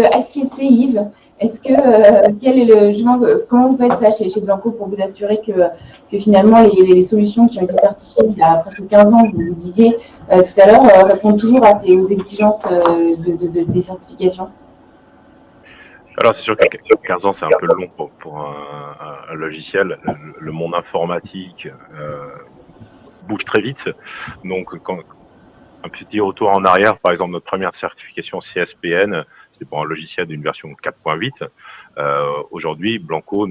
acquiescer, Yves. Est-ce que quel est comment vous faites ça chez Blanco pour vous assurer que finalement les solutions qui ont été certifiées il y a presque 15 ans, vous disiez tout à l'heure, répondent toujours aux exigences des certifications? Alors c'est sûr que 15 ans c'est un peu long pour un logiciel. Le monde informatique bouge très vite, donc quand un petit retour en arrière, par exemple notre première certification CSPN, c'est pour un logiciel d'une version 4.8. Aujourd'hui, Blanco,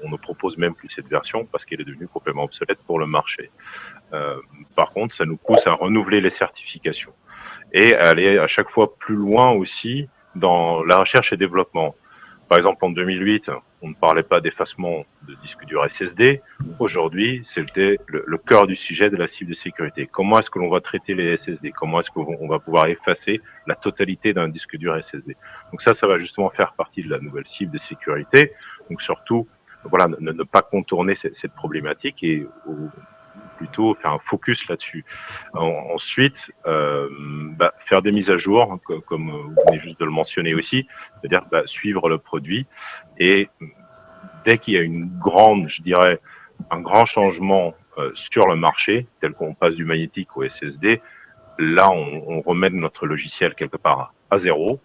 on ne propose même plus cette version parce qu'elle est devenue complètement obsolète pour le marché. Par contre, ça nous pousse à renouveler les certifications et à aller à chaque fois plus loin aussi dans la recherche et développement. Par exemple, en 2008, on ne parlait pas d'effacement de disques durs SSD. Aujourd'hui, c'était le cœur du sujet de la cible de sécurité. Comment est-ce que l'on va traiter les SSD? Comment est-ce qu'on va pouvoir effacer la totalité d'un disque dur SSD? Donc ça va justement faire partie de la nouvelle cible de sécurité. Donc surtout, voilà, ne pas contourner cette problématique et plutôt faire un focus là-dessus. Ensuite, faire des mises à jour, comme vous venez juste de le mentionner aussi, c'est-à-dire suivre le produit. Et dès qu'il y a un grand changement sur le marché, tel qu'on passe du magnétique au SSD, là, on remet notre logiciel quelque part à zéro.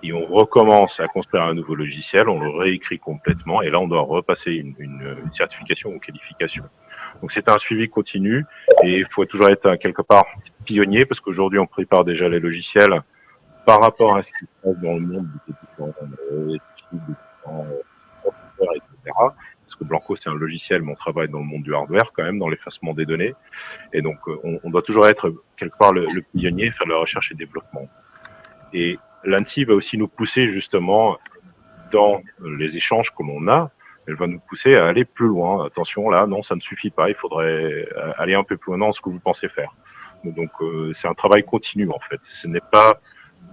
Et on recommence à construire un nouveau logiciel, on le réécrit complètement, et là on doit repasser une certification ou qualification. Donc c'est un suivi continu, et il faut toujours être quelque part pionnier, parce qu'aujourd'hui on prépare déjà les logiciels par rapport à ce qui se passe dans le monde des différents software, etc. Parce que Blanco c'est un logiciel, mais on travaille dans le monde du hardware quand même, dans l'effacement des données, et donc on doit toujours être quelque part le pionnier, faire de la recherche et développement. Et l'ANSSI va aussi nous pousser justement dans les échanges que l'on a, elle va nous pousser à aller plus loin. Attention, là, non, ça ne suffit pas, il faudrait aller un peu plus loin dans ce que vous pensez faire. Donc, c'est un travail continu, en fait. Ce n'est pas,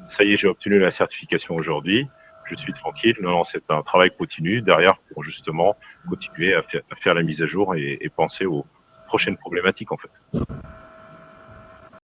ça y est, j'ai obtenu la certification aujourd'hui, je suis tranquille. Non, c'est un travail continu derrière pour justement continuer à faire la mise à jour et penser aux prochaines problématiques, en fait.